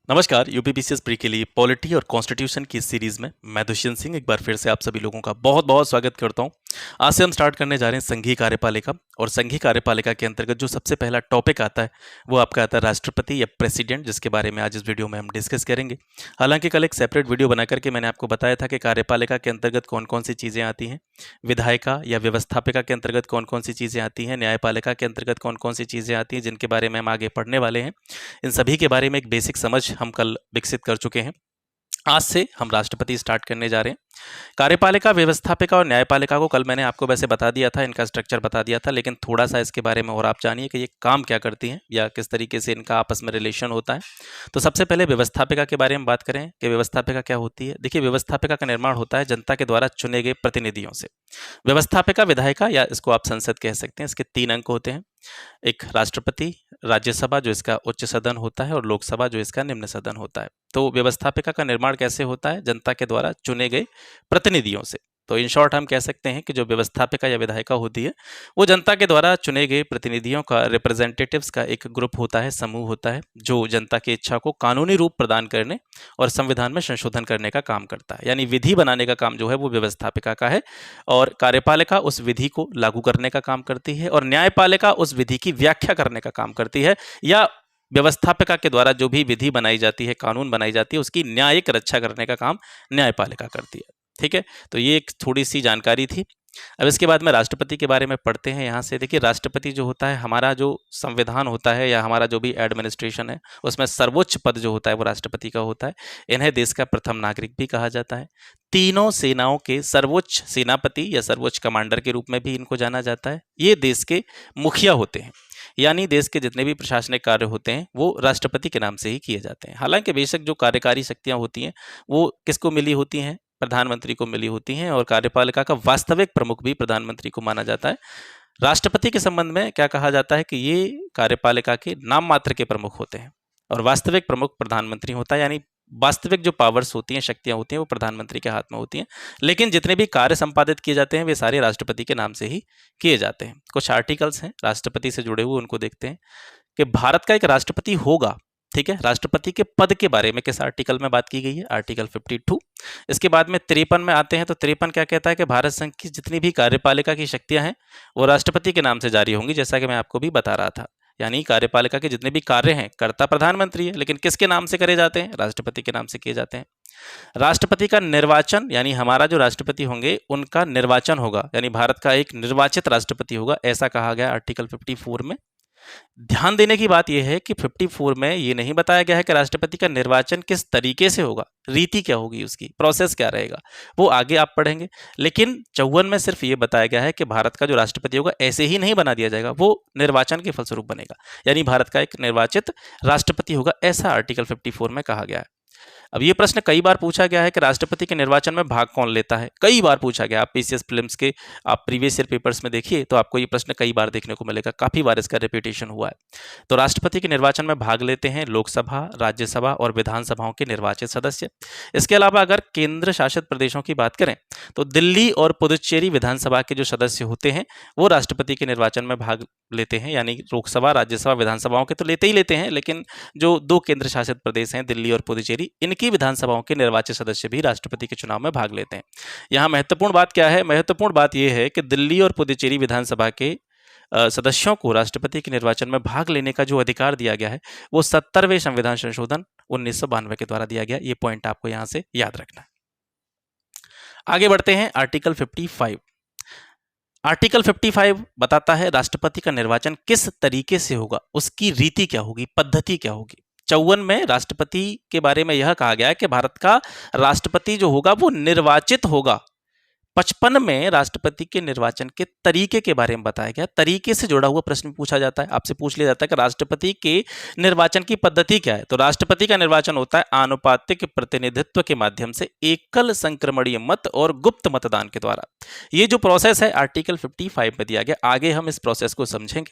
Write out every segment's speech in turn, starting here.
नमस्कार। UPPCS pre के लिए पॉलिटी और कॉन्स्टिट्यूशन की इस सीरीज में मैं दुष्यंत सिंह एक बार फिर से आप सभी लोगों का बहुत बहुत स्वागत करता हूं। आज से हम स्टार्ट करने जा रहे हैं संघीय कार्यपालिका। और संघीय कार्यपालिका के अंतर्गत जो सबसे पहला टॉपिक आता है वो आपका आता है राष्ट्रपति या प्रेसिडेंट, जिसके बारे में आज इस वीडियो में हम डिस्कस करेंगे। हालांकि कल एक सेपरेट वीडियो बना करके मैंने आपको बताया था कि कार्यपालिका के अंतर्गत कौन कौन सी चीज़ें आती हैं, विधायिका या व्यवस्थापिका के अंतर्गत कौन कौन सी चीज़ें आती हैं, न्यायपालिका के अंतर्गत कौन कौन सी चीज़ें आती हैं, जिनके बारे में हम आगे पढ़ने वाले हैं। इन सभी के बारे में एक बेसिक समझ हम कल विकसित कर चुके हैं। आज से हम राष्ट्रपति स्टार्ट करने जा रहे हैं। कार्यपालिका, व्यवस्थापिका और न्यायपालिका को कल मैंने आपको वैसे बता दिया था, इनका स्ट्रक्चर बता दिया था, लेकिन थोड़ा सा इसके बारे में और आप जानिए कि ये काम क्या करती हैं या किस तरीके से इनका आपस में रिलेशन होता है। तो सबसे पहले व्यवस्थापिका के बारे में बात करें कि व्यवस्थापिका क्या होती है। देखिए, व्यवस्थापिका का निर्माण होता है जनता के द्वारा चुने गए प्रतिनिधियों से। व्यवस्थापिका, विधायिका या इसको आप संसद कह सकते हैं, इसके 3 अंग होते हैं। एक राष्ट्रपति, राज्यसभा जो इसका उच्च सदन होता है, और लोकसभा जो इसका निम्न सदन होता है। तो व्यवस्थापिका का निर्माण कैसे होता है? जनता के द्वारा चुने गए प्रतिनिधियों से। तो इन शॉर्ट हम कह सकते हैं कि जो व्यवस्थापिका या विधायिका होती है वो जनता के द्वारा चुने गए प्रतिनिधियों का, रिप्रेजेंटेटिव्स का एक ग्रुप होता है, समूह होता है, जो जनता की इच्छा को कानूनी रूप प्रदान करने और संविधान में संशोधन करने का काम करता है। यानी विधि बनाने का काम जो है वो व्यवस्थापिका का है, और कार्यपालिका उस विधि को लागू करने का काम करती है, और न्यायपालिका उस विधि की व्याख्या करने का काम करती है, या व्यवस्थापिका के द्वारा जो भी विधि बनाई जाती है, कानून बनाई जाती है, उसकी न्यायिक रक्षा करने का काम न्यायपालिका करती है। ठीक है, तो ये एक थोड़ी सी जानकारी थी। अब इसके बाद में राष्ट्रपति के बारे में पढ़ते हैं। यहाँ से देखिए, राष्ट्रपति जो होता है, हमारा जो संविधान होता है या हमारा जो भी एडमिनिस्ट्रेशन है, उसमें सर्वोच्च पद जो होता है वो राष्ट्रपति का होता है। इन्हें देश का प्रथम नागरिक भी कहा जाता है। तीनों सेनाओं के सर्वोच्च सेनापति या सर्वोच्च कमांडर के रूप में भी इनको जाना जाता है। ये देश के मुखिया होते हैं, यानी देश के जितने भी प्रशासनिक कार्य होते हैं वो राष्ट्रपति के नाम से ही किए जाते हैं। हालांकि बेशक जो कार्यकारी शक्तियां होती हैं वो किसको मिली होती हैं? प्रधानमंत्री को मिली होती हैं, और कार्यपालिका का वास्तविक प्रमुख भी प्रधानमंत्री को माना जाता है। राष्ट्रपति के संबंध में क्या कहा जाता है कि ये कार्यपालिका के नाम मात्र के प्रमुख होते हैं, और वास्तविक प्रमुख प्रधानमंत्री होता है। यानी वास्तविक जो पावर्स होती हैं, शक्तियां होती हैं, वो प्रधानमंत्री के हाथ में होती हैं, लेकिन जितने भी कार्य संपादित किए जाते हैं वे सारे राष्ट्रपति के नाम से ही किए जाते हैं। कुछ आर्टिकल्स हैं राष्ट्रपति से जुड़े हुए, उनको देखते हैं कि भारत का एक राष्ट्रपति होगा। ठीक है, राष्ट्रपति के पद के बारे में किस आर्टिकल में बात की गई है? आर्टिकल 52। इसके बाद में 53 में आते हैं, तो 53 क्या कहता है कि भारत संघ की जितनी भी कार्यपालिका की शक्तियां हैं वो राष्ट्रपति के नाम से जारी होंगी, जैसा कि मैं आपको भी बता रहा था। यानी कार्यपालिका के जितने भी कार्य हैं, कर्ता प्रधानमंत्री है, लेकिन किसके नाम से करे जाते हैं? राष्ट्रपति के नाम से किए जाते हैं। राष्ट्रपति का निर्वाचन, यानी हमारा जो राष्ट्रपति होंगे उनका निर्वाचन होगा, यानी भारत का एक निर्वाचित राष्ट्रपति होगा, ऐसा कहा गया आर्टिकल 54 में। ध्यान देने की बात यह है कि 54 में ये नहीं बताया गया है कि राष्ट्रपति का निर्वाचन किस तरीके से होगा, रीति क्या होगी, उसकी प्रोसेस क्या रहेगा, वो आगे आप पढ़ेंगे। लेकिन 54 में सिर्फ ये बताया गया है कि भारत का जो राष्ट्रपति होगा ऐसे ही नहीं बना दिया जाएगा, वो निर्वाचन के फलस्वरूप बनेगा, यानी भारत का एक निर्वाचित राष्ट्रपति होगा, ऐसा आर्टिकल 54 में कहा गया है। अब ये प्रश्न कई बार पूछा गया है कि राष्ट्रपति के निर्वाचन में भाग कौन लेता है? कई बार पूछा गया। आप पीसीएस प्रीलिम्स के आप प्रीवियस ईयर पेपर्स में देखिए तो आपको ये प्रश्न कई बार देखने को मिलेगा, काफी बार इसका रिपीटेशन हुआ है। तो राष्ट्रपति के निर्वाचन में भाग लेते हैं लोकसभा, राज्यसभा और विधानसभाओं के निर्वाचित सदस्य। इसके अलावा अगर केंद्र शासित प्रदेशों की बात करें तो दिल्ली और पुदुचेरी विधानसभा के जो सदस्य होते हैं वो राष्ट्रपति के निर्वाचन में भाग लेते हैं। यानी लोकसभा, राज्यसभा, विधानसभाओं के तो लेते ही लेते हैं, लेकिन जो 2 केंद्र शासित प्रदेश हैं, दिल्ली और पुदुचेरी, इनकी विधानसभाओं के निर्वाचित सदस्य भी राष्ट्रपति के चुनाव में भाग लेते हैं। यहाँ महत्वपूर्ण बात क्या है? महत्वपूर्ण बात यह है कि दिल्ली और पुदुचेरी विधानसभा के सदस्यों को राष्ट्रपति के निर्वाचन में भाग लेने का जो अधिकार दिया गया है वो 70वें संविधान संशोधन 1992 के द्वारा दिया गया। ये पॉइंट आपको यहां से याद रखना है। आगे बढ़ते हैं। आर्टिकल 55। आर्टिकल 55 बताता है राष्ट्रपति का निर्वाचन किस तरीके से होगा, उसकी रीति क्या होगी, पद्धति क्या होगी। 54 में राष्ट्रपति के बारे में यह कहा गया है कि भारत का राष्ट्रपति जो होगा वो निर्वाचित होगा। 55 में राष्ट्रपति के निर्वाचन के तरीके के बारे में बताया गया। तरीके से जुड़ा हुआ प्रश्न पूछा जाता है, आपसे पूछ लिया जाता है कि राष्ट्रपति के निर्वाचन की पद्धति क्या है। तो राष्ट्रपति का निर्वाचन होता है आनुपातिक प्रतिनिधित्व के माध्यम से, एकल संक्रमणीय मत और गुप्त मतदान के द्वारा। ये जो प्रोसेस है आर्टिकल 55 में दिया गया। आगे हम इस प्रोसेस को समझेंगे।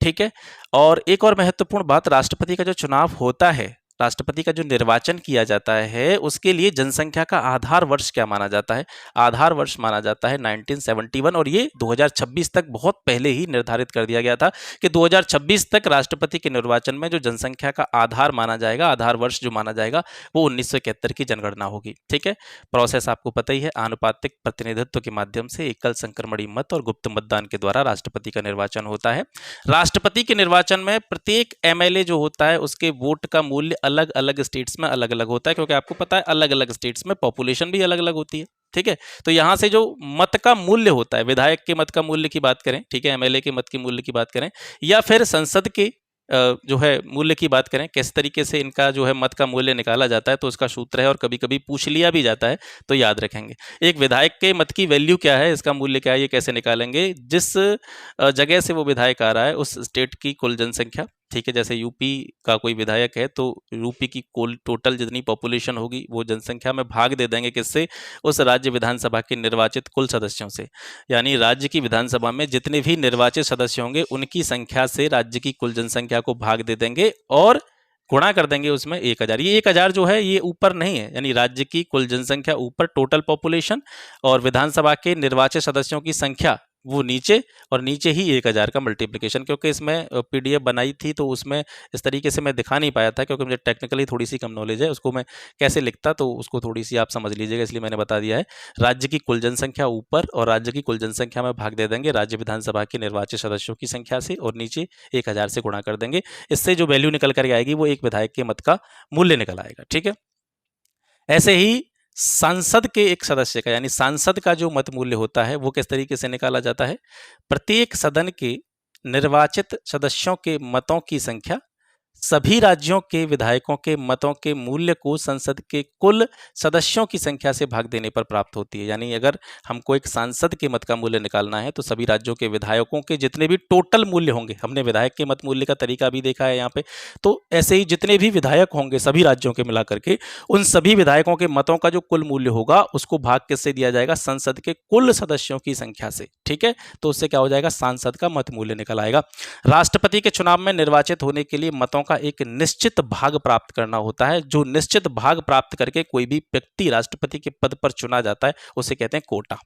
ठीक है, और एक और महत्वपूर्ण बात, राष्ट्रपति का जो चुनाव होता है, राष्ट्रपति का जो निर्वाचन किया जाता है उसके लिए जनसंख्या का आधार वर्ष क्या माना जाता है? आधार वर्ष माना जाता है 1971, और ये 2026 तक बहुत पहले ही निर्धारित कर दिया गया था कि 2026 तक राष्ट्रपति के निर्वाचन में जो जनसंख्या का आधार माना जाएगा, आधार वर्ष जो माना जाएगा, वो 1971 की जनगणना होगी। ठीक है, प्रोसेस आपको पता ही है, आनुपातिक प्रतिनिधित्व के माध्यम से एकल संक्रमणीय मत और गुप्त मतदान के द्वारा राष्ट्रपति का निर्वाचन होता है। राष्ट्रपति के निर्वाचन में प्रत्येक एमएलए जो होता है उसके वोट का मूल्य अलग अलग स्टेट्स में अलग अलग होता है, क्योंकि आपको पता है अलग अलग स्टेट्स में पॉपुलेशन भी अलग अलग होती है। ठीक है, तो यहां से जो मत का मूल्य होता है, विधायक के मत का मूल्य की बात करें, ठीक है, एमएलए के मत के मूल्य की बात करें, या फिर संसद के जो है मूल्य की बात करें, किस तरीके से इनका जो है मत का मूल्य निकाला जाता है, तो उसका सूत्र है और कभी कभी पूछ लिया भी जाता है, तो याद रखेंगे। एक विधायक के मत की वैल्यू क्या है, इसका मूल्य क्या है, ये कैसे निकालेंगे? जिस जगह से वो विधायक आ रहा है उस स्टेट की कुल जनसंख्या, ठीक है, जैसे यूपी का कोई विधायक है तो यूपी की कुल टोटल जितनी पॉपुलेशन होगी वो जनसंख्या में भाग दे देंगे किससे? उस राज्य विधानसभा के निर्वाचित कुल सदस्यों से। यानी राज्य की विधानसभा में जितने भी निर्वाचित सदस्य होंगे उनकी संख्या से राज्य की कुल जनसंख्या को भाग दे देंगे और गुणा कर देंगे उसमें 1000। ये 1000 जो है ये ऊपर नहीं है, यानी राज्य की कुल जनसंख्या ऊपर टोटल पॉपुलेशन और विधानसभा के निर्वाचित सदस्यों की संख्या वो नीचे, और नीचे ही 1000 का मल्टीप्लिकेशन। क्योंकि इसमें पीडीएफ बनाई थी तो उसमें इस तरीके से मैं दिखा नहीं पाया था, क्योंकि मुझे टेक्निकली थोड़ी सी कम नॉलेज है, उसको मैं कैसे लिखता तो उसको थोड़ी सी आप समझ लीजिएगा, इसलिए मैंने बता दिया है। राज्य की कुल जनसंख्या ऊपर और राज्य की कुल जनसंख्या में भाग दे देंगे राज्य विधानसभा के निर्वाचित सदस्यों की संख्या से, और नीचे 1000 से गुणा कर देंगे। इससे जो वैल्यू निकल कर आएगी वो एक विधायक के मत का मूल्य निकल आएगा। ठीक है, ऐसे ही सांसद के एक सदस्य का, यानी सांसद का जो मत मूल्य होता है वो किस तरीके से निकाला जाता है? प्रत्येक सदन के निर्वाचित सदस्यों के मतों की संख्या सभी राज्यों के विधायकों के मतों के मूल्य को संसद के कुल सदस्यों की संख्या से भाग देने पर प्राप्त होती है। यानी अगर हमको एक सांसद के मत का मूल्य निकालना है तो सभी राज्यों के विधायकों के जितने भी टोटल मूल्य होंगे, हमने विधायक के मत मूल्य का तरीका भी देखा है यहाँ पे, तो ऐसे ही जितने भी विधायक होंगे सभी राज्यों के मिलाकर के, उन सभी विधायकों के मतों का जो कुल मूल्य होगा उसको भाग किससे दिया जाएगा? संसद के कुल सदस्यों की संख्या से। ठीक है, तो उससे क्या हो जाएगा? सांसद का मत मूल्य निकल आएगा। राष्ट्रपति के चुनाव में निर्वाचित होने के लिए मतों का एक निश्चित भाग प्राप्त करना होता है। जो निश्चित भाग प्राप्त करके कोई भी व्यक्ति राष्ट्रपति के पद पर चुना जाता है उसे कहते हैं कोटा।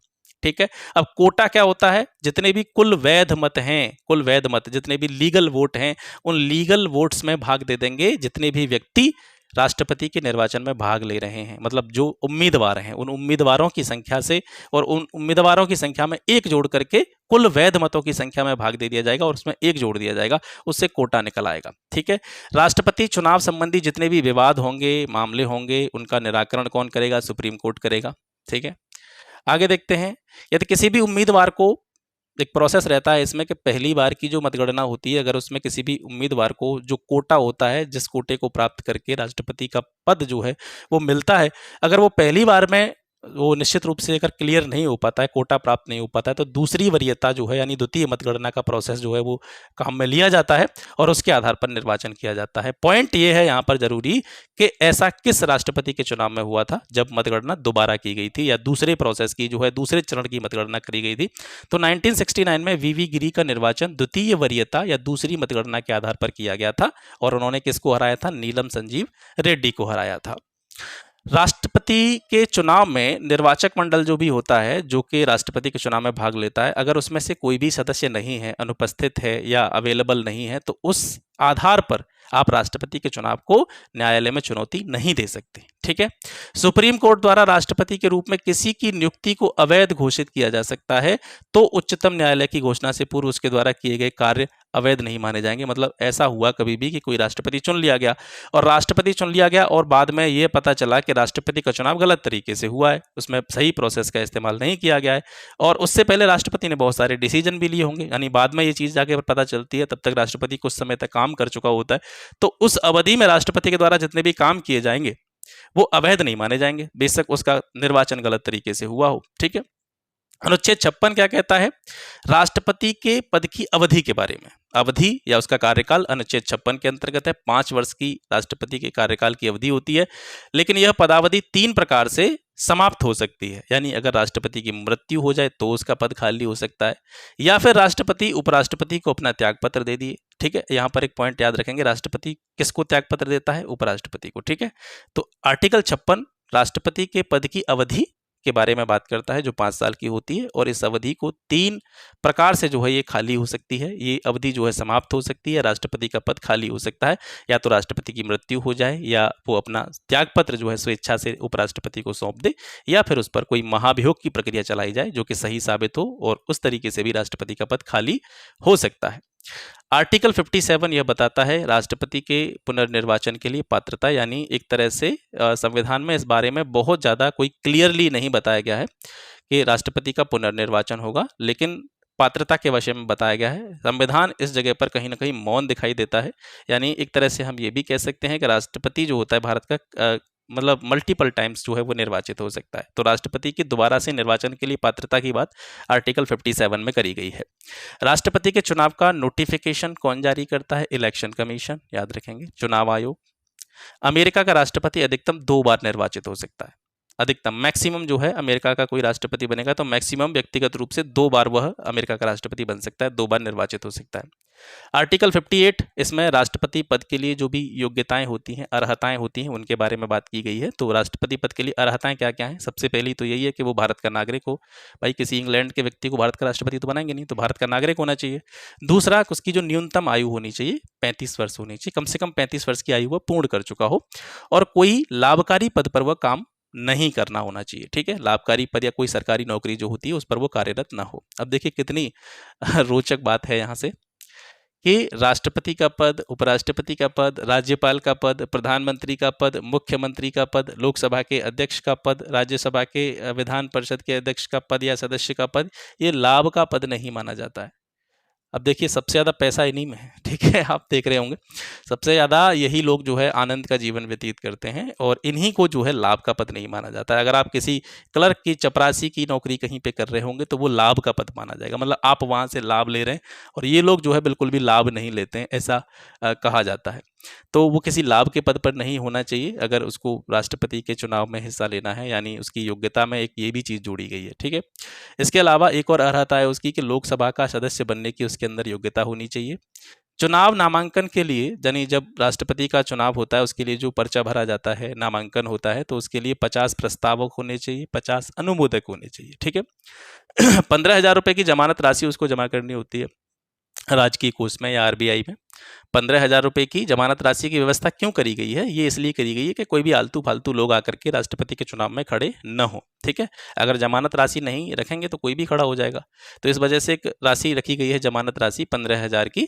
ठीक है, अब कोटा क्या होता है? जितने भी कुल वैध मत हैं, कुल वैध मत, जितने भी लीगल वोट हैं, उन लीगल वोट्स में भाग दे देंगे जितने भी व्यक्ति राष्ट्रपति के निर्वाचन में भाग ले रहे हैं। मतलब जो उम्मीदवार हैं उन उम्मीदवारों की संख्या से और उन उम्मीदवारों की संख्या में एक जोड़ करके कुल वैध मतों की संख्या में भाग दे दिया जाएगा और उसमें एक जोड़ दिया जाएगा, उससे कोटा निकल आएगा। ठीक है, राष्ट्रपति चुनाव संबंधी जितने भी विवाद होंगे, मामले होंगे, उनका निराकरण कौन करेगा? सुप्रीम कोर्ट करेगा। ठीक है, आगे देखते हैं। यदि किसी भी उम्मीदवार को, एक प्रोसेस रहता है इसमें कि पहली बार की जो मतगणना होती है, अगर उसमें किसी भी उम्मीदवार को जो कोटा होता है, जिस कोटे को प्राप्त करके राष्ट्रपति का पद जो है वो मिलता है, अगर वो पहली बार में वो निश्चित रूप से अगर क्लियर नहीं हो पाता है, कोटा प्राप्त नहीं हो पाता है, तो दूसरी वरीयता जो है यानी द्वितीय मतगणना का प्रोसेस जो है वो काम में लिया जाता है और उसके आधार पर निर्वाचन किया जाता है। पॉइंट ये है यहाँ पर जरूरी कि ऐसा किस राष्ट्रपति के चुनाव में हुआ था जब मतगणना दोबारा की गई थी या दूसरे प्रोसेस की जो है दूसरे चरण की मतगणना करी गई थी। तो 1969 में वीवी गिरी का निर्वाचन द्वितीय वरीयता या दूसरी मतगणना के आधार पर किया गया था और उन्होंने किसको हराया था? नीलम संजीव रेड्डी को हराया था। राष्ट्रपति के चुनाव में निर्वाचक मंडल जो भी होता है, जो कि राष्ट्रपति के चुनाव में भाग लेता है, अगर उसमें से कोई भी सदस्य नहीं है, अनुपस्थित है या अवेलेबल नहीं है, तो उस आधार पर आप राष्ट्रपति के चुनाव को न्यायालय में चुनौती नहीं दे सकते। ठीक है, सुप्रीम कोर्ट द्वारा राष्ट्रपति के रूप में किसी की नियुक्ति को अवैध घोषित किया जा सकता है तो उच्चतम न्यायालय की घोषणा से पूर्व उसके द्वारा किए गए कार्य अवैध नहीं माने जाएंगे। मतलब ऐसा हुआ कभी भी कि कोई राष्ट्रपति चुन लिया गया और बाद में ये पता चला कि राष्ट्रपति का चुनाव गलत तरीके से हुआ है, उसमें सही प्रोसेस का इस्तेमाल नहीं किया गया है और उससे पहले राष्ट्रपति ने बहुत सारे डिसीजन भी लिए होंगे, यानी बाद में ये चीज़ जाके पता चलती है, तब तक राष्ट्रपति कुछ समय तक काम कर चुका होता है, तो उस अवधि में राष्ट्रपति के द्वारा जितने भी काम किए जाएंगे वो अवैध नहीं माने जाएंगे, बेशक उसका निर्वाचन गलत तरीके से हुआ हो। ठीक है, अनुच्छेद 56 क्या कहता है? राष्ट्रपति के पद की अवधि के बारे में। अवधि या उसका कार्यकाल अनुच्छेद 56 के अंतर्गत है। 5 वर्ष की राष्ट्रपति के कार्यकाल की अवधि होती है, लेकिन यह पदावधि 3 प्रकार से समाप्त हो सकती है। यानी अगर राष्ट्रपति की मृत्यु हो जाए तो उसका पद खाली हो सकता है, या फिर राष्ट्रपति उपराष्ट्रपति को अपना त्यागपत्र दे दिए। ठीक है, यहाँ पर एक पॉइंट याद रखेंगे, राष्ट्रपति किसको त्यागपत्र देता है? उपराष्ट्रपति को। ठीक है, तो आर्टिकल 56 राष्ट्रपति के पद की अवधि के बारे में बात करता है, जो 5 साल की होती है, और इस अवधि को 3 प्रकार से जो है ये खाली हो सकती है। ये अवधि जो है समाप्त हो सकती है, राष्ट्रपति का पद खाली हो सकता है, या तो राष्ट्रपति की मृत्यु हो जाए, या वो अपना त्यागपत्र जो है स्वेच्छा से उपराष्ट्रपति को सौंप दे, या फिर उस पर कोई महाभियोग की प्रक्रिया चलाई जाए जो कि सही साबित हो, और उस तरीके से भी राष्ट्रपति का पद खाली हो सकता है। आर्टिकल 57 यह बताता है राष्ट्रपति के पुनर्निर्वाचन के लिए पात्रता, यानी एक तरह से संविधान में इस बारे में बहुत ज़्यादा कोई क्लियरली नहीं बताया गया है कि राष्ट्रपति का पुनर्निर्वाचन होगा, लेकिन पात्रता के विषय में बताया गया है। संविधान इस जगह पर कहीं ना कहीं मौन दिखाई देता है, यानी एक तरह से हम ये भी कह सकते हैं कि राष्ट्रपति जो होता है भारत का मतलब मल्टीपल टाइम्स जो है वो निर्वाचित हो सकता है। तो राष्ट्रपति की दोबारा से निर्वाचन के लिए पात्रता की बात आर्टिकल 57 में करी गई है। राष्ट्रपति के चुनाव का नोटिफिकेशन कौन जारी करता है? इलेक्शन कमीशन, याद रखेंगे, चुनाव आयोग। अमेरिका का राष्ट्रपति अधिकतम 2 बार निर्वाचित हो सकता है। अधिकतम, मैक्सिमम जो है अमेरिका का कोई राष्ट्रपति बनेगा तो मैक्सिमम व्यक्तिगत रूप से 2 बार वह अमेरिका का राष्ट्रपति बन सकता है, 2 बार निर्वाचित हो सकता है। आर्टिकल 58 इसमें राष्ट्रपति पद के लिए जो भी योग्यताएं होती हैं, अर्हताएं होती हैं, उनके बारे में बात की गई है। तो राष्ट्रपति पद के लिए अर्हताएं क्या क्या हैं? सबसे पहली तो यही है कि वो भारत का नागरिक हो। भाई किसी इंग्लैंड के व्यक्ति को भारत का राष्ट्रपति तो बनाएंगे नहीं, तो भारत का नागरिक होना चाहिए। दूसरा, उसकी जो न्यूनतम आयु होनी चाहिए 35 वर्ष होनी चाहिए, कम से कम 35 वर्ष की आयु वह पूर्ण कर चुका हो, और कोई लाभकारी पद पर वह काम नहीं करना होना चाहिए। ठीक है, लाभकारी पद या कोई सरकारी नौकरी जो होती है उस पर वो कार्यरत ना हो। अब देखिए कितनी रोचक बात है यहाँ से कि राष्ट्रपति का पद, उपराष्ट्रपति का पद, राज्यपाल का पद, प्रधानमंत्री का पद, मुख्यमंत्री का पद, लोकसभा के अध्यक्ष का पद, राज्यसभा के विधान परिषद के अध्यक्ष का पद या सदस्य का पद, ये लाभ का पद नहीं माना जाता है। अब देखिए सबसे ज़्यादा पैसा इन्हीं में है। ठीक है, आप देख रहे होंगे सबसे ज़्यादा यही लोग जो है आनंद का जीवन व्यतीत करते हैं, और इन्हीं को जो है लाभ का पद नहीं माना जाता है। अगर आप किसी क्लर्क की, चपरासी की नौकरी कहीं पे कर रहे होंगे तो वो लाभ का पद माना जाएगा, मतलब आप वहाँ से लाभ ले रहे हैं, और ये लोग जो है बिल्कुल भी लाभ नहीं लेते हैं, ऐसा कहा जाता है। तो वो किसी लाभ के पद पर नहीं होना चाहिए अगर उसको राष्ट्रपति के चुनाव में हिस्सा लेना है, यानी उसकी योग्यता में एक ये भी चीज़ जोड़ी गई है। ठीक है, इसके अलावा एक और अर्हता है उसकी कि लोकसभा का सदस्य बनने की उसके अंदर योग्यता होनी चाहिए। चुनाव नामांकन के लिए, यानी जब राष्ट्रपति का चुनाव होता है उसके लिए जो पर्चा भरा जाता है, नामांकन होता है, तो उसके लिए 50 प्रस्तावक होने चाहिए, 50 अनुमोदक होने चाहिए। ठीक है, 15,000 रुपये की जमानत राशि उसको जमा करनी होती है राजकीय कोष में या आरबीआई में। 15,000 रुपये की जमानत राशि की व्यवस्था क्यों करी गई है? ये इसलिए करी गई है कि कोई भी आलतू फालतू लोग आकर के राष्ट्रपति के चुनाव में खड़े न हो। ठीक है, अगर जमानत राशि नहीं रखेंगे तो कोई भी खड़ा हो जाएगा, तो इस वजह से एक राशि रखी गई है, जमानत राशि 15,000 की।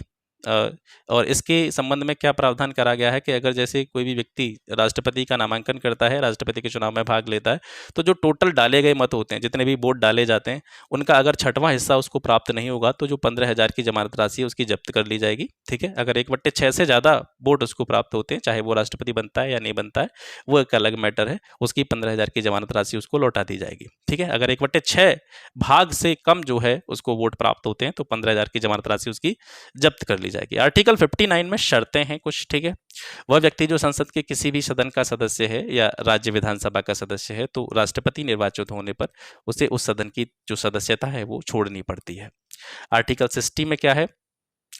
और इसके संबंध में क्या प्रावधान करा गया है कि अगर जैसे कोई भी व्यक्ति राष्ट्रपति का नामांकन करता है, राष्ट्रपति के चुनाव में भाग लेता है, तो जो टोटल डाले गए मत होते हैं, जितने भी वोट डाले जाते हैं, उनका अगर 6वां हिस्सा उसको प्राप्त नहीं होगा तो जो 15,000 की जमानत राशि है उसकी जब्त कर ली जाएगी। ठीक है, अगर 1/6 से ज़्यादा वोट उसको प्राप्त होते हैं, चाहे वो राष्ट्रपति बनता है या नहीं बनता है, वो एक अलग मैटर है, उसकी 15,000 की जमानत राशि उसको लौटा दी जाएगी। ठीक है, अगर 1/6 भाग से कम जो है उसको वोट प्राप्त होते हैं तो 15,000 की जमानत राशि उसकी जब्त कर ली जाएगी। आर्टिकल 59 में शर्तें हैं कुछ। ठीक है, वह व्यक्ति जो संसद के किसी भी सदन का सदस्य है या राज्य विधानसभा का सदस्य है, तो राष्ट्रपति निर्वाचित होने पर उसे उस सदन की जो सदस्यता है वो छोड़नी पड़ती है। आर्टिकल 60 में क्या है?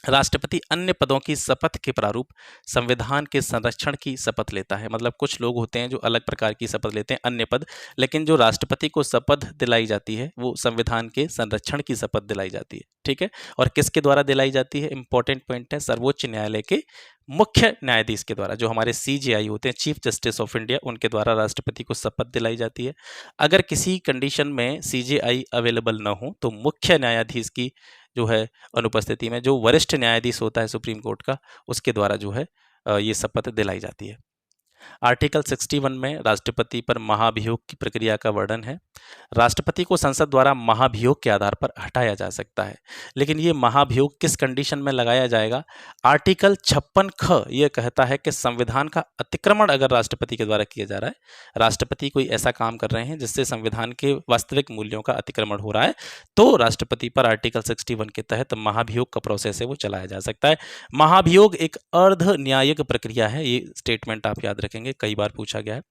राष्ट्रपति अन्य पदों की शपथ के प्रारूप संविधान के संरक्षण की शपथ लेता है। मतलब कुछ लोग होते हैं जो अलग प्रकार की शपथ लेते हैं, अन्य पद, लेकिन जो राष्ट्रपति को शपथ दिलाई जाती है वो संविधान के संरक्षण की शपथ दिलाई जाती है। ठीक है, और किसके द्वारा दिलाई जाती है? इंपॉर्टेंट पॉइंट है, सर्वोच्च न्यायालय के मुख्य न्यायाधीश के द्वारा, जो हमारे सीजेआई होते हैं, चीफ जस्टिस ऑफ इंडिया, उनके द्वारा राष्ट्रपति को शपथ दिलाई जाती है। अगर किसी कंडीशन में सीजेआई अवेलेबल न हो तो मुख्य न्यायाधीश की जो है अनुपस्थिति में जो वरिष्ठ न्यायाधीश होता है सुप्रीम कोर्ट का, उसके द्वारा जो है ये शपथ दिलाई जाती है। आर्टिकल 61 में राष्ट्रपति पर महाभियोग की प्रक्रिया का वर्णन है। राष्ट्रपति को संसद द्वारा महाभियोग के आधार पर हटाया जा सकता है, लेकिन ये महाभियोग किस कंडीशन में लगाया जाएगा? आर्टिकल 56 ख ये कहता है कि संविधान का अतिक्रमण अगर राष्ट्रपति के द्वारा किया जा रहा है, राष्ट्रपति कोई ऐसा काम कर रहे हैं जिससे संविधान के वास्तविक मूल्यों का अतिक्रमण हो रहा है, तो राष्ट्रपति पर आर्टिकल 61 के तहत महाभियोग का प्रोसेस है वो चलाया जा सकता है। महाभियोग एक अर्ध न्यायिक प्रक्रिया है, ये स्टेटमेंट आप याद रखेंगे, कई बार पूछा गया है।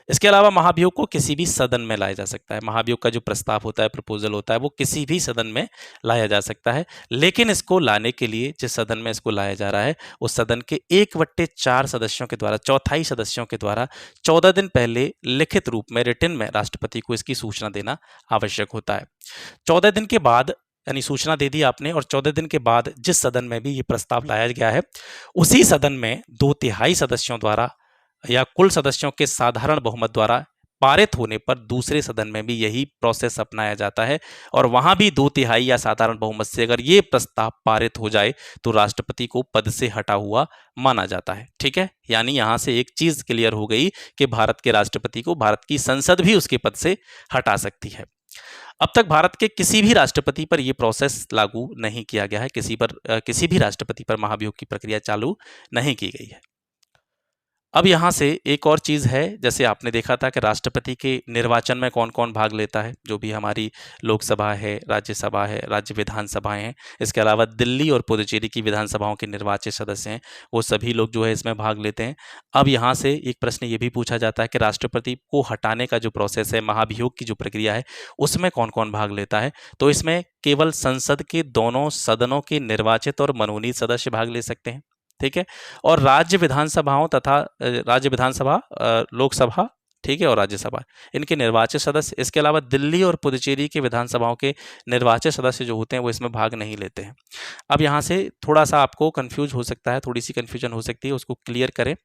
इसके अलावा महाभियोग को किसी भी सदन में लाया जा सकता है। महाभियोग का जो प्रस्ताव होता है, प्रपोजल होता है, वो किसी भी सदन में लाया जा सकता है, लेकिन इसको लाने के लिए जिस सदन में इसको लाया जा रहा है उस सदन के 1/4 सदस्यों के द्वारा, चौथाई सदस्यों के द्वारा 14 दिन पहले लिखित रूप में, रिटन में राष्ट्रपति को इसकी सूचना देना आवश्यक होता है। 14 दिन के बाद यानी सूचना दे दी आपने, और 14 दिन के बाद जिस सदन में भी ये प्रस्ताव लाया गया है उसी सदन में 2/3 सदस्यों द्वारा या कुल सदस्यों के साधारण बहुमत द्वारा पारित होने पर दूसरे सदन में भी यही प्रोसेस अपनाया जाता है, और वहां भी 2/3 या साधारण बहुमत से अगर ये प्रस्ताव पारित हो जाए तो राष्ट्रपति को पद से हटा हुआ माना जाता है। ठीक है, यानी यहां से एक चीज क्लियर हो गई कि भारत के राष्ट्रपति को भारत की संसद भी उसके पद से हटा सकती है। अब तक भारत के किसी भी राष्ट्रपति पर यह प्रोसेस लागू नहीं किया गया है, किसी भी राष्ट्रपति पर महाभियोग की प्रक्रिया चालू नहीं की गई है। अब यहाँ से एक और चीज़ है, जैसे आपने देखा था कि राष्ट्रपति के निर्वाचन में कौन कौन भाग लेता है, जो भी हमारी लोकसभा है, राज्यसभा है, राज्य विधानसभाएं हैं, इसके अलावा दिल्ली और पुदुचेरी की विधानसभाओं के निर्वाचित सदस्य हैं, वो सभी लोग जो है इसमें भाग लेते हैं। अब यहाँ से एक प्रश्न ये भी पूछा जाता है कि राष्ट्रपति को हटाने का जो प्रोसेस है, महाभियोग की जो प्रक्रिया है, उसमें कौन कौन भाग लेता है? तो इसमें केवल संसद के दोनों सदनों के निर्वाचित और मनोनीत सदस्य भाग ले सकते हैं। ठीक है, और राज्य विधानसभाओं तथा राज्य विधानसभा, लोकसभा, ठीक है, और राज्यसभा, इनके निर्वाचित सदस्य, इसके अलावा दिल्ली और पुदुचेरी के विधानसभाओं के निर्वाचित सदस्य जो होते हैं वो इसमें भाग नहीं लेते हैं। अब यहाँ से थोड़ा सा आपको कंफ्यूज हो सकता है, थोड़ी सी कंफ्यूजन हो सकती है, उसको क्लियर करें।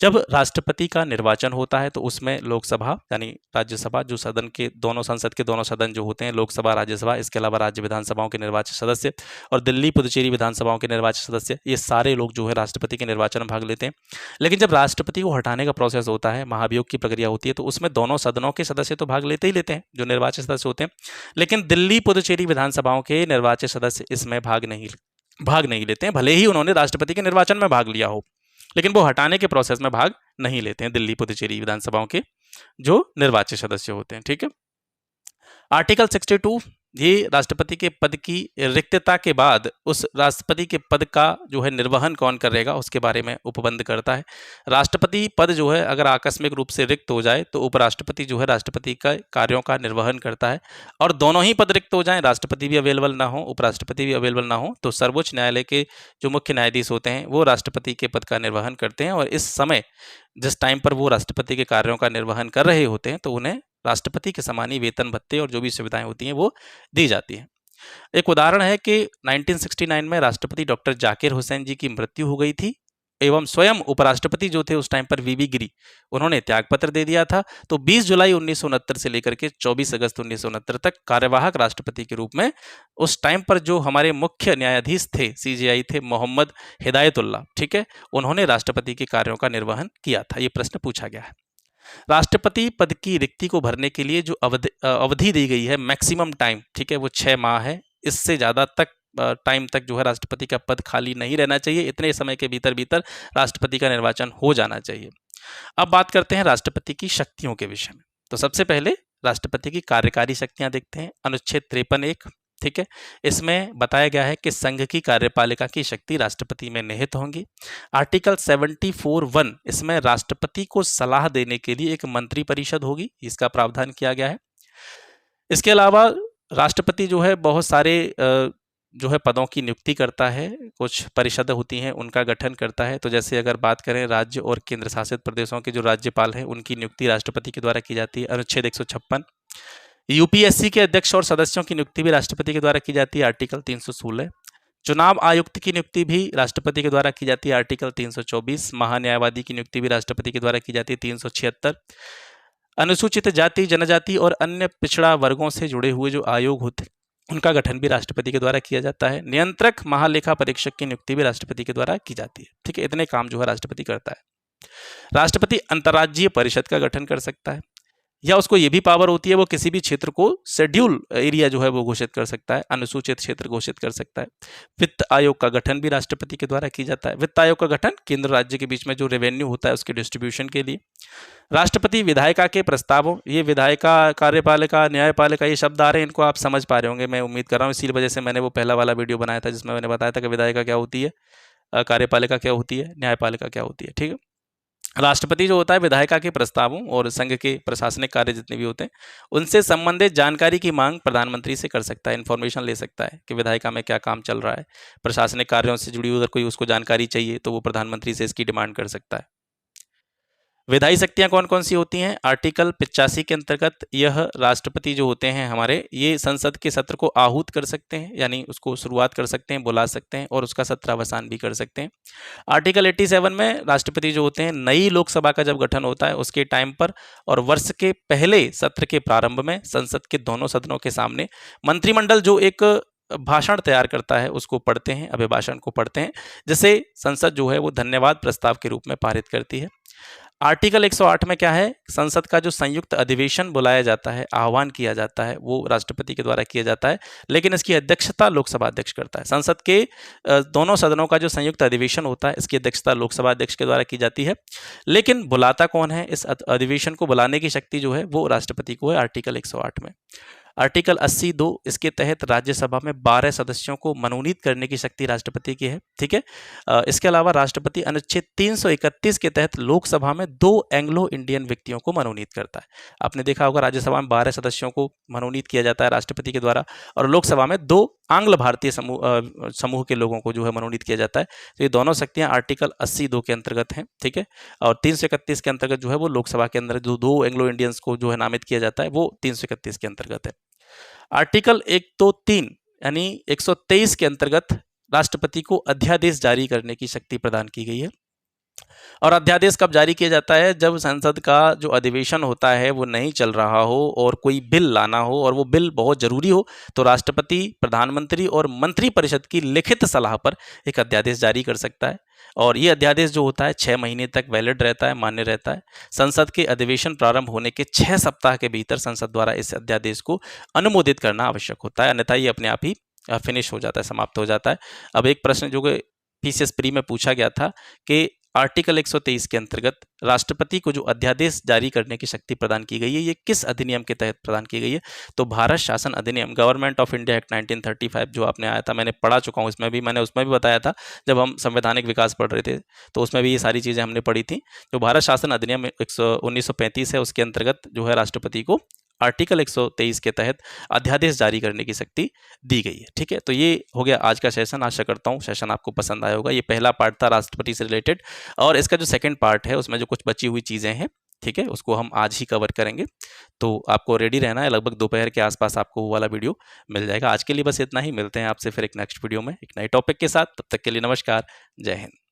जब राष्ट्रपति का निर्वाचन होता है तो उसमें लोकसभा यानी राज्यसभा, जो सदन के दोनों, संसद के दोनों सदन जो होते हैं, लोकसभा, राज्यसभा, इसके अलावा राज्य विधानसभाओं के निर्वाचित सदस्य और दिल्ली पुदुचेरी विधानसभाओं के निर्वाचित सदस्य, ये सारे लोग जो है राष्ट्रपति के निर्वाचन में भाग लेते हैं। लेकिन जब राष्ट्रपति को हटाने का प्रोसेस होता है, महाभियोग की प्रक्रिया होती है, तो उसमें दोनों सदनों के सदस्य तो भाग लेते ही लेते हैं, जो निर्वाचित सदस्य होते हैं, लेकिन दिल्ली पुदुचेरी विधानसभाओं के निर्वाचित सदस्य इसमें भाग नहीं लेते हैं, भले ही उन्होंने राष्ट्रपति के निर्वाचन में भाग लिया हो, लेकिन वो हटाने के प्रोसेस में भाग नहीं लेते हैं, दिल्ली पुदुचेरी विधानसभाओं के जो निर्वाचित सदस्य होते हैं। ठीक है, आर्टिकल 62 ये राष्ट्रपति के पद की रिक्तता के बाद उस राष्ट्रपति के पद का जो है निर्वहन कौन करेगा उसके बारे में उपबंध करता है। राष्ट्रपति पद जो है अगर आकस्मिक रूप से रिक्त हो जाए तो उपराष्ट्रपति जो है राष्ट्रपति का कार्यों का निर्वहन करता है, और दोनों ही पद रिक्त हो जाएं, राष्ट्रपति भी अवेलेबल ना हो, उपराष्ट्रपति भी अवेलेबल ना हो, तो सर्वोच्च न्यायालय के जो मुख्य न्यायाधीश होते हैं वो राष्ट्रपति के पद का निर्वहन करते हैं, और इस समय जिस टाइम पर वो राष्ट्रपति के कार्यों का निर्वहन कर रहे होते हैं तो उन्हें राष्ट्रपति के समान ही वेतन भत्ते और जो भी सुविधाएं होती हैं वो दी जाती हैं। एक उदाहरण है कि 1969 में राष्ट्रपति डॉक्टर जाकिर हुसैन जी की मृत्यु हो गई थी, एवं स्वयं उपराष्ट्रपति जो थे उस टाइम पर वीवी गिरी, उन्होंने त्यागपत्र दे दिया था। तो 20 जुलाई 1969 से लेकर के 24 अगस्त 1969 तक कार्यवाहक राष्ट्रपति के रूप में उस टाइम पर जो हमारे मुख्य न्यायाधीश थे, सीजेआई थे, मोहम्मद हिदायतुल्लाह, ठीक है, उन्होंने राष्ट्रपति के कार्यों का निर्वहन किया था। ये प्रश्न पूछा गया है। राष्ट्रपति पद की रिक्ति को भरने के लिए जो अवधि दी गई है, मैक्सिमम टाइम, ठीक है, वो 6 माह है। इससे ज़्यादा टाइम तक जो है राष्ट्रपति का पद खाली नहीं रहना चाहिए। इतने समय के भीतर राष्ट्रपति का निर्वाचन हो जाना चाहिए। अब बात करते हैं राष्ट्रपति की शक्तियों के विषय में। तो सबसे पहले राष्ट्रपति की कार्यकारी शक्तियां देखते हैं। अनुच्छेद 53(1), ठीक है, इसमें बताया गया है कि संघ की कार्यपालिका की शक्ति राष्ट्रपति में निहित होंगी। आर्टिकल 74(1), इसमें राष्ट्रपति को सलाह देने के लिए एक मंत्री परिषद होगी, इसका प्रावधान किया गया है। इसके अलावा राष्ट्रपति जो है बहुत सारे जो है पदों की नियुक्ति करता है, कुछ परिषद होती हैं उनका गठन करता है। तो जैसे अगर बात करें राज्य और केंद्र शासित प्रदेशों के जो राज्यपाल हैं उनकी नियुक्ति राष्ट्रपति के द्वारा की जाती है, अनुच्छेद 156। यूपीएससी के अध्यक्ष और सदस्यों की नियुक्ति भी राष्ट्रपति के द्वारा की जाती है, आर्टिकल 316। चुनाव आयुक्त की नियुक्ति भी राष्ट्रपति के द्वारा की जाती है, आर्टिकल 324। महान्यायवादी की नियुक्ति भी राष्ट्रपति के द्वारा की जाती है, 376। अनुसूचित जाति, जनजाति और अन्य पिछड़ा वर्गों से जुड़े हुए जो आयोग होते उनका गठन भी राष्ट्रपति के द्वारा किया जाता है। नियंत्रक महालेखा परीक्षक की नियुक्ति भी राष्ट्रपति के द्वारा की जाती है। ठीक है, इतने काम जो है राष्ट्रपति करता है। राष्ट्रपति अंतर्राज्यीय परिषद का गठन कर सकता है। या उसको ये भी पावर होती है वो किसी भी क्षेत्र को शेड्यूल एरिया जो है वो घोषित कर सकता है, अनुसूचित क्षेत्र घोषित कर सकता है। वित्त आयोग का गठन भी राष्ट्रपति के द्वारा किया जाता है। वित्त आयोग का गठन केंद्र राज्य के बीच में जो रेवेन्यू होता है उसके डिस्ट्रीब्यूशन के लिए। राष्ट्रपति विधायिका के प्रस्तावों, ये विधायिका, कार्यपालिका, न्यायपालिका, ये शब्द आ रहे हैं, इनको आप समझ पा रहे होंगे, मैं उम्मीद कर रहा हूँ। इसी वजह से मैंने वो पहला वाला वीडियो बनाया था जिसमें मैंने बताया था कि विधायिका क्या होती है, कार्यपालिका क्या होती है, न्यायपालिका क्या होती है। ठीक है। राष्ट्रपति जो होता है विधायिका के प्रस्तावों और संघ के प्रशासनिक कार्य जितने भी होते हैं उनसे संबंधित जानकारी की मांग प्रधानमंत्री से कर सकता है, इन्फॉर्मेशन ले सकता है कि विधायिका में क्या काम चल रहा है, प्रशासनिक कार्यों से जुड़ी अगर कोई उसको जानकारी चाहिए तो वो प्रधानमंत्री से इसकी डिमांड कर सकता है। विधायी शक्तियां कौन कौन सी होती हैं? आर्टिकल 85 के अंतर्गत यह राष्ट्रपति जो होते हैं हमारे, ये संसद के सत्र को आहूत कर सकते हैं, यानी उसको शुरुआत कर सकते हैं, बुला सकते हैं और उसका सत्रावसान भी कर सकते हैं। आर्टिकल 87 में राष्ट्रपति जो होते हैं नई लोकसभा का जब गठन होता है उसके टाइम पर और वर्ष के पहले सत्र के प्रारंभ में संसद के दोनों सदनों के सामने मंत्रिमंडल जो एक भाषण तैयार करता है उसको पढ़ते हैं, अभिभाषण को पढ़ते हैं, जिसे संसद जो है वो धन्यवाद प्रस्ताव के रूप में पारित करती है। आर्टिकल 108 में क्या है? संसद का जो संयुक्त अधिवेशन बुलाया जाता है, आह्वान किया जाता है, वो राष्ट्रपति के द्वारा किया जाता है, लेकिन इसकी अध्यक्षता लोकसभा अध्यक्ष करता है। संसद के दोनों सदनों का जो संयुक्त अधिवेशन होता है इसकी अध्यक्षता लोकसभा अध्यक्ष के द्वारा की जाती है, लेकिन बुलाता कौन है? इस अधिवेशन को बुलाने की शक्ति जो है वो राष्ट्रपति को है, आर्टिकल 108 में। आर्टिकल 80(2) इसके तहत राज्यसभा में 12 सदस्यों को मनोनीत करने की शक्ति राष्ट्रपति की है। ठीक है। इसके अलावा राष्ट्रपति अनुच्छेद 331 के तहत लोकसभा में 2 एंग्लो इंडियन व्यक्तियों को मनोनीत करता है। आपने देखा होगा राज्यसभा में 12 सदस्यों को मनोनीत किया जाता है राष्ट्रपति के द्वारा और लोकसभा में 2 आंग्ल भारतीय समूह के लोगों को जो है मनोनीत किया जाता है। तो ये दोनों शक्तियां आर्टिकल 80(2) के अंतर्गत हैं। ठीक है। और 331 के अंतर्गत जो है वो लोकसभा के अंदर जो 2 एंग्लो इंडियंस को जो है नामित किया जाता है वो 331 के अंतर्गत है। आर्टिकल 123 यानी 123 के अंतर्गत राष्ट्रपति को अध्यादेश जारी करने की शक्ति प्रदान की गई है। और अध्यादेश कब जारी किया जाता है? जब संसद का जो अधिवेशन होता है वो नहीं चल रहा हो और कोई बिल लाना हो और वो बिल बहुत जरूरी हो तो राष्ट्रपति, प्रधानमंत्री और मंत्रिपरिषद की लिखित सलाह पर एक अध्यादेश जारी कर सकता है। और ये अध्यादेश जो होता है 6 महीने तक वैलिड रहता है, मान्य रहता है। संसद के अधिवेशन प्रारंभ होने के 6 सप्ताह के भीतर संसद द्वारा इस अध्यादेश को अनुमोदित करना आवश्यक होता है, अन्यथा ये अपने आप ही फिनिश हो जाता है, समाप्त हो जाता है। अब एक प्रश्न जो कि पीसीएस प्री में पूछा गया था कि आर्टिकल 123 के अंतर्गत राष्ट्रपति को जो अध्यादेश जारी करने की शक्ति प्रदान की गई है ये किस अधिनियम के तहत प्रदान की गई है? तो भारत शासन अधिनियम, गवर्नमेंट ऑफ इंडिया एक्ट 1935 जो आपने आया था, मैंने पढ़ा चुका हूँ, इसमें भी मैंने उसमें भी बताया था जब हम संवैधानिक विकास पढ़ रहे थे तो उसमें भी ये सारी चीज़ें हमने पढ़ी थी। जो भारत शासन अधिनियम 1935 है उसके अंतर्गत जो है राष्ट्रपति को आर्टिकल 123 के तहत अध्यादेश जारी करने की शक्ति दी गई है। ठीक है। तो ये हो गया आज का सेशन। आशा करता हूँ सेशन आपको पसंद आया होगा। ये पहला पार्ट था राष्ट्रपति से रिलेटेड और इसका जो सेकंड पार्ट है उसमें जो कुछ बची हुई चीज़ें हैं, ठीक है, उसको हम आज ही कवर करेंगे। तो आपको रेडी रहना है, लगभग दोपहर के आसपास आपको वो वाला वीडियो मिल जाएगा। आज के लिए बस इतना ही, मिलते हैं आपसे फिर एक नेक्स्ट वीडियो में एक नए टॉपिक के साथ। तब तक के लिए नमस्कार, जय हिंद।